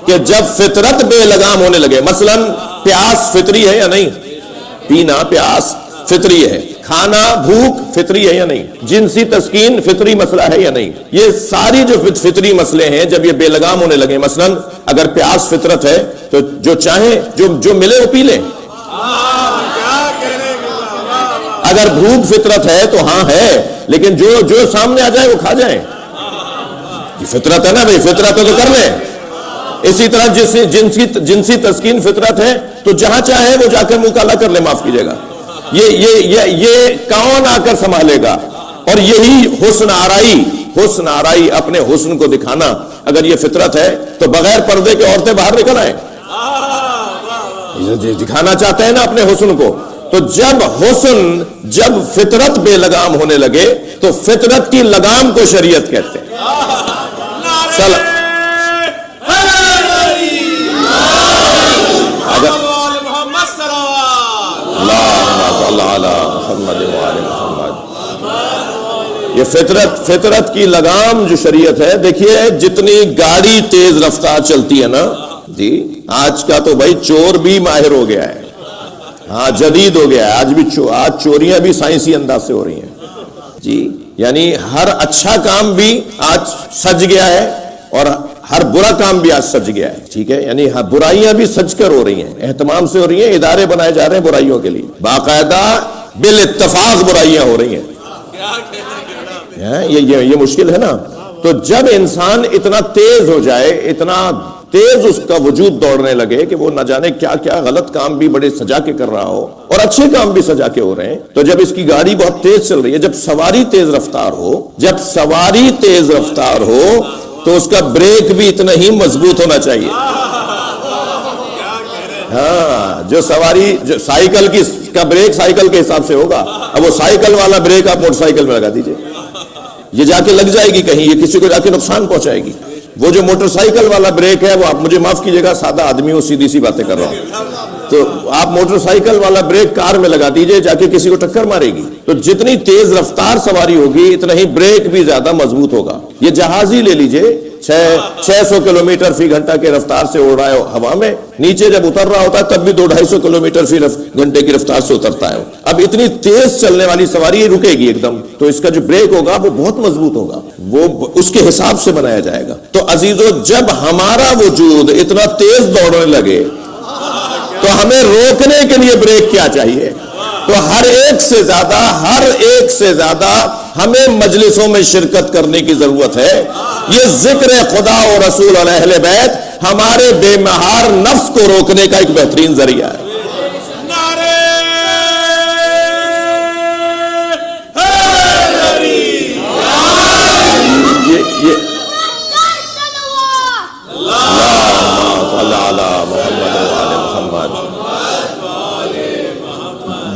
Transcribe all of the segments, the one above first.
کہ جب فطرت بے لگام ہونے لگے، مثلا پیاس فطری ہے یا نہیں؟ پینا پیاس فطری ہے، کھانا بھوک فطری ہے یا نہیں؟ جنسی تسکین فطری مسئلہ ہے یا نہیں؟ یہ ساری جو فطری مسئلے ہیں جب یہ بے لگام ہونے لگے، مثلا اگر پیاس فطرت ہے تو جو چاہیں جو ملے وہ پی لیں، اگر بھوک فطرت ہے تو ہاں ہے، لیکن جو سامنے آ جائے وہ کھا جائیں، یہ فطرت ہے نا بھائی، فطرت ہے تو کر لیں۔ اسی طرح جنسی تسکین فطرت ہے تو جہاں چاہے وہ جا کر منہ کالا کر لے، معاف کیجیے گا، یہ کون آ کر سنبھالے گا؟ اور یہی حسن آرائی اپنے حسن کو دکھانا، اگر یہ فطرت ہے تو بغیر پردے کے عورتیں باہر نکل آئیں، دکھانا چاہتے ہیں نا اپنے حسن کو۔ تو جب فطرت بے لگام ہونے لگے تو فطرت کی لگام کو شریعت کہتے ہیں۔ یہ فطرت کی لگام جو شریعت ہے، دیکھیے جتنی گاڑی تیز رفتار چلتی ہے نا جی، آج کا تو بھائی چور بھی ماہر ہو گیا ہے، ہاں جدید ہو گیا ہے، آج چوریاں بھی سائنسی انداز سے ہو رہی ہیں جی، یعنی ہر اچھا کام بھی آج سج گیا ہے اور ہر برا کام بھی آج سج گیا ہے، ٹھیک ہے، یعنی برائیاں بھی سج کر ہو رہی ہیں، اہتمام سے ہو رہی ہیں، ادارے بنائے جا رہے ہیں برائیوں کے لیے، باقاعدہ بالاتفاق برائیاں ہو رہی ہیں، یہ مشکل ہے نا۔ تو جب انسان اتنا تیز ہو جائے، اتنا تیز اس کا وجود دوڑنے لگے کہ وہ نہ جانے کیا کیا غلط کام بھی بڑے سجا کے کر رہا ہو اور اچھے کام بھی سجا کے ہو رہے ہیں، تو جب اس کی گاڑی بہت تیز چل رہی ہے، جب سواری تیز رفتار ہو تو اس کا بریک بھی اتنا ہی مضبوط ہونا چاہیے۔ ہاں، جو سائیکل کا بریک سائیکل کے حساب سے ہوگا، اب وہ سائیکل والا بریک آپ موٹر سائیکل میں لگا دیجئے، یہ جا کے لگ جائے گی کہیں، یہ کسی کو جا کے نقصان پہنچائے گی۔ وہ جو موٹر سائیکل والا بریک ہے، وہ آپ مجھے معاف کیجئے گا، سادہ آدمی ہوں، سیدھی سی باتیں کر رہا ہوں، تو آپ موٹر سائیکل والا بریک کار میں لگا دیجئے، جا کے کسی کو ٹکر مارے گی۔ تو جتنی تیز رفتار سواری ہوگی اتنا ہی بریک بھی زیادہ مضبوط ہوگا۔ یہ جہاز ہی لے لیجئے، 600 کلومیٹر فی گھنٹہ کے رفتار سے اڑ رہا ہے ہوا میں، نیچے جب اتر رہا ہوتا ہے تب بھی 200-250 کلومیٹر فی گھنٹے کی رفتار سے اترتا ہے۔ اب اتنی تیز چلنے والی سواری رکے گی ایک دم، تو اس کا جو بریک ہوگا وہ بہت مضبوط ہوگا، وہ اس کے حساب سے بنایا جائے گا۔ تو عزیزو، جب ہمارا وجود اتنا تیز دوڑنے لگے تو ہمیں روکنے کے لیے بریک کیا چاہیے؟ تو ہر ایک سے زیادہ ہمیں مجلسوں میں شرکت کرنے کی ضرورت ہے۔ یہ ذکر خدا اور رسول اور اہل بیت ہمارے بے مہار نفس کو روکنے کا ایک بہترین ذریعہ ہے۔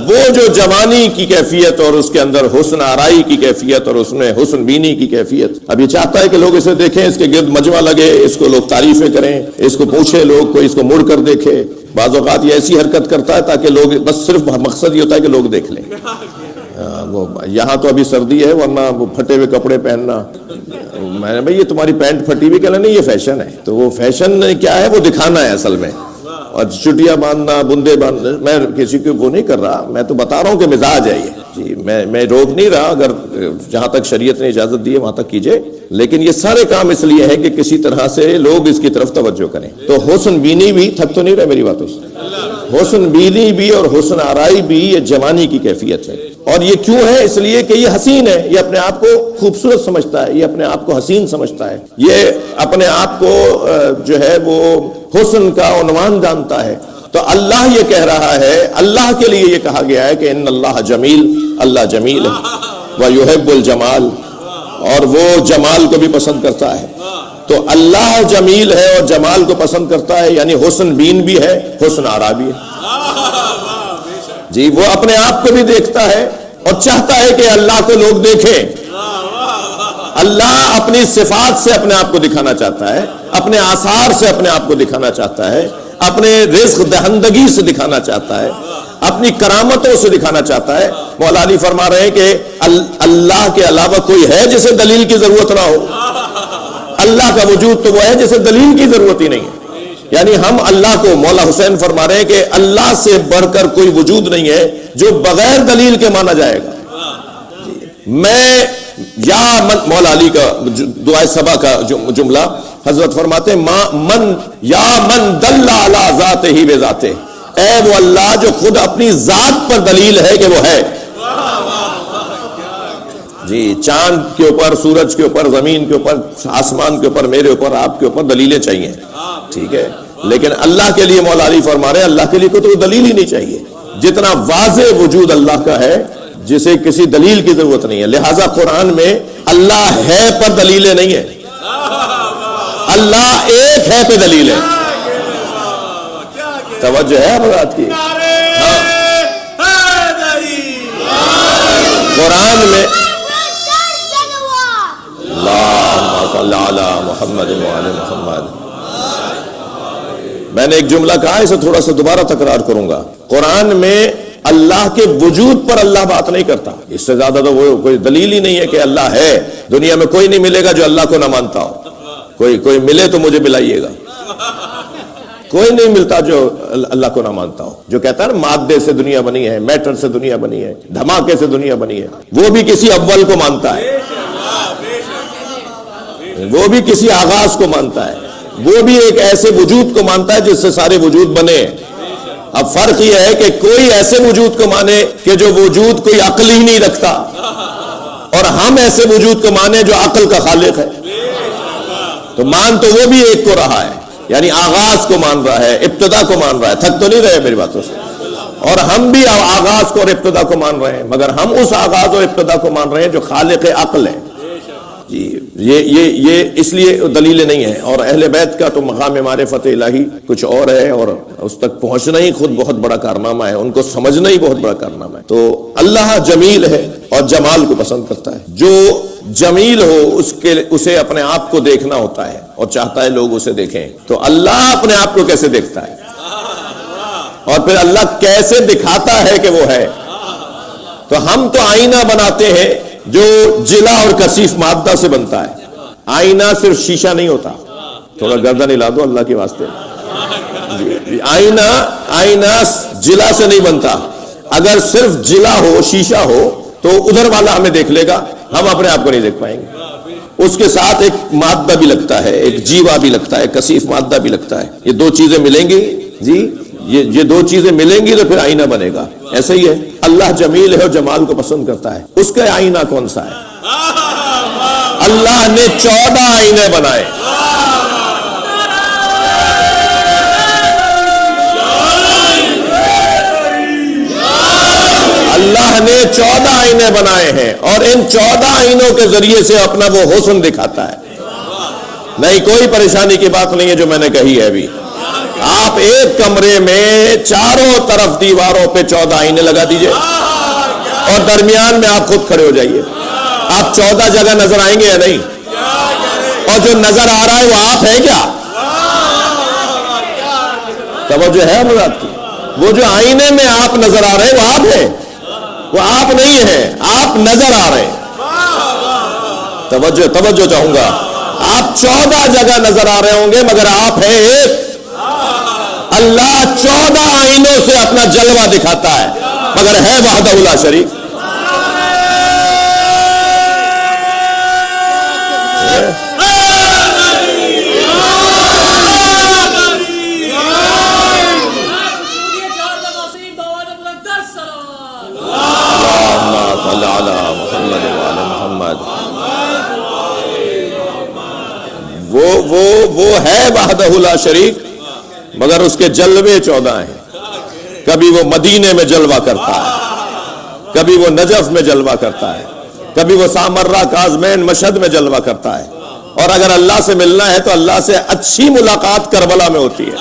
وہ جو جوانی کی کیفیت اور اس کے اندر حسن آرائی کی کیفیت اور اس میں حسن بینی کی کیفیت، اب یہ چاہتا ہے کہ لوگ اسے دیکھیں، اس کے گرد مجمع لگے، اس کو لوگ تعریفیں کریں، اس کو پوچھے لوگ، کوئی اس کو مڑ کر دیکھے۔ بعض اوقات یہ ایسی حرکت کرتا ہے تاکہ لوگ، بس صرف مقصد یہ ہوتا ہے کہ لوگ دیکھ لیں۔ وہ یہاں تو ابھی سردی ہے، ورنہ وہ پھٹے ہوئے کپڑے پہننا، میں نے بھائی یہ تمہاری پینٹ پھٹی ہوئی، کہنا نہیں یہ فیشن ہے۔ تو وہ فیشن کیا ہے؟ وہ دکھانا ہے اصل میں، اور چٹیاں باندھنا، بندے باندھنا، میں کسی کو وہ نہیں کر رہا، میں تو بتا رہا ہوں کہ مزاج ہے یہ جی، میں روک نہیں رہا، اگر جہاں تک شریعت نے اجازت دی ہے وہاں تک کیجئے، لیکن یہ سارے کام اس لیے ہے کہ کسی طرح سے لوگ اس کی طرف توجہ کریں۔ تو حسن بینی بھی، تھک تو نہیں رہے میری باتوں سے، حسن بینی بھی اور حسن آرائی بھی یہ جوانی کی کیفیت ہے۔ اور یہ کیوں ہے؟ اس لیے کہ یہ حسین ہے، یہ اپنے آپ کو خوبصورت سمجھتا ہے، یہ اپنے آپ کو حسین سمجھتا ہے، یہ اپنے آپ کو جو ہے وہ حسن کا عنوان جانتا ہے۔ تو اللہ یہ کہہ رہا ہے، اللہ کے لیے یہ کہا گیا ہے کہ ان اللہ جمیل، اللہ جمیل ہے، وَيُحِبُّ الْجَمَالِ، اور وہ جمال کو بھی پسند کرتا ہے۔ تو اللہ جمیل ہے اور جمال کو پسند کرتا ہے، یعنی حسن بین بھی ہے، حسن آرا بھی ہے جی۔ وہ اپنے آپ کو بھی دیکھتا ہے اور چاہتا ہے کہ اللہ کو لوگ دیکھیں۔ اللہ اپنی صفات سے اپنے آپ کو دکھانا چاہتا ہے، اپنے آثار سے اپنے آپ کو دکھانا چاہتا ہے، اپنے رزق دہندگی سے دکھانا چاہتا ہے، اپنی کرامتوں سے دکھانا چاہتا ہے۔ مولا علی فرما رہے ہیں کہ اللہ کے علاوہ کوئی ہے جسے دلیل کی ضرورت نہ ہو؟ اللہ کا وجود تو وہ ہے جسے دلیل کی ضرورت ہی نہیں ہے۔ یعنی ہم اللہ کو، مولا حسین فرما رہے ہیں کہ اللہ سے بڑھ کر کوئی وجود نہیں ہے جو بغیر دلیل کے مانا جائے گا. میں یا مولا علی کا دعائے صبا کا جملہ حضرت فرماتے ہیں من یا من دل علی ذاتہ ہی بذاتہ، اے وہ اللہ جو خود اپنی ذات پر دلیل ہے کہ وہ ہے. جی چاند کے اوپر، سورج کے اوپر، زمین کے اوپر، آسمان کے اوپر، میرے اوپر، آپ کے اوپر دلیلیں چاہیے، ٹھیک ہے، لیکن اللہ کے لیے مولا علی فرما رہے ہیں اللہ کے لیے کوئی تو دلیل ہی نہیں چاہیے. جتنا واضح وجود اللہ کا ہے جسے کسی دلیل کی ضرورت نہیں ہے. لہذا قرآن میں اللہ ہے پر دلیلیں نہیں ہے، اللہ ایک ہے پہ دلیل ہے. توجہ ہے بات کی؟ قرآن میں اللہم صلی علی محمد وعلی محمد. میں نے ایک جملہ کہا، اسے تھوڑا سا دوبارہ تکرار کروں گا. قرآن میں اللہ کے وجود پر اللہ بات نہیں کرتا، اس سے زیادہ تو وہ کوئی دلیل ہی نہیں ہے کہ اللہ ہے. دنیا میں کوئی نہیں ملے گا جو اللہ کو نہ مانتا ہو. کوئی ملے تو مجھے بلائیے گا. کوئی نہیں ملتا جو اللہ کو نہ مانتا ہو. جو کہتا ہے نا مادے سے دنیا بنی ہے، میٹر سے دنیا بنی ہے، دھماکے سے دنیا بنی ہے، وہ بھی کسی اول کو مانتا ہے، وہ بھی کسی آغاز کو مانتا ہے، وہ بھی ایک ایسے وجود کو مانتا ہے جس سے سارے وجود بنے. اب فرق یہ ہے کہ کوئی ایسے وجود کو مانے کہ جو وجود کوئی عقل ہی نہیں رکھتا، اور ہم ایسے وجود کو مانے جو عقل کا خالق ہے. تو مان تو وہ بھی ایک کو رہا ہے، یعنی آغاز کو مان رہا ہے، ابتدا کو مان رہا ہے. تھک تو نہیں رہے میری باتوں سے؟ اور ہم بھی آغاز کو اور ابتدا کو مان رہے ہیں، مگر ہم اس آغاز اور ابتدا کو مان رہے ہیں جو خالق عقل ہے. جی یہ اس لیے دلیلیں نہیں ہیں. اور اہل بیت کا تو مقام معرفت الہی کچھ اور ہے، اور اس تک پہنچنا ہی خود بہت بڑا کارنامہ ہے، ان کو سمجھنا ہی بہت بڑا کارنامہ ہے. تو اللہ جمیل ہے اور جمال کو پسند کرتا ہے. جو جمیل ہو اسے اپنے آپ کو دیکھنا ہوتا ہے اور چاہتا ہے لوگ اسے دیکھیں. تو اللہ اپنے آپ کو کیسے دیکھتا ہے اور پھر اللہ کیسے دکھاتا ہے کہ وہ ہے؟ تو ہم تو آئینہ بناتے ہیں جو جلا اور کثیف مادہ سے بنتا ہے. آئینہ صرف شیشہ نہیں ہوتا. تھوڑا گردن ہلا دو اللہ کے واسطے. آئینہ جلا سے نہیں بنتا. اگر صرف جلا ہو، شیشہ ہو، تو ادھر والا ہمیں دیکھ لے گا، ہم اپنے آپ کو نہیں دیکھ پائیں گے. اس کے ساتھ ایک مادہ بھی لگتا ہے، ایک جیوا بھی لگتا ہے، کثیف مادہ بھی لگتا ہے. یہ دو چیزیں ملیں گی جی، یہ دو چیزیں ملیں گی تو پھر آئینہ بنے گا. ایسے ہی ہے، اللہ جمیل ہے اور جمال کو پسند کرتا ہے. اس کا آئینہ کون سا ہے؟ اللہ نے 14 آئینے بنائے. اللہ نے 14 آئینے بنائے ہیں اور ان 14 آئینوں کے ذریعے سے اپنا وہ حسن دکھاتا ہے. نہیں، کوئی پریشانی کی بات نہیں ہے جو میں نے کہی ہے ابھی. آپ ایک کمرے میں چاروں طرف دیواروں پہ 14 آئینے لگا دیجئے اور درمیان میں آپ خود کھڑے ہو جائیے. آپ 14 جگہ نظر آئیں گے یا نہیں؟ اور جو نظر آ رہا ہے وہ آپ ہے کیا؟ توجہ ہے مراد کی؟ وہ جو آئینے میں آپ نظر آ رہے ہیں وہ آپ ہیں، وہ آپ نہیں ہیں، آپ نظر آ رہے ہیں. توجہ چاہوں گا. آپ 14 جگہ نظر آ رہے ہوں گے مگر آپ ہیں ایک. اللہ 14 آئینوں سے اپنا جلوہ دکھاتا ہے مگر ہے وحدہ لا شریک. وہ ہے وحدہ لا شریک مگر اس کے جلوے 14 ہیں. کبھی وہ مدینے میں جلوہ کرتا ہے، کبھی وہ نجف میں جلوہ کرتا ہے، کبھی وہ سامرہ، کاظمین، مشہد میں جلوہ کرتا ہے. اور اگر اللہ سے ملنا ہے تو اللہ سے اچھی ملاقات کربلا میں ہوتی ہے.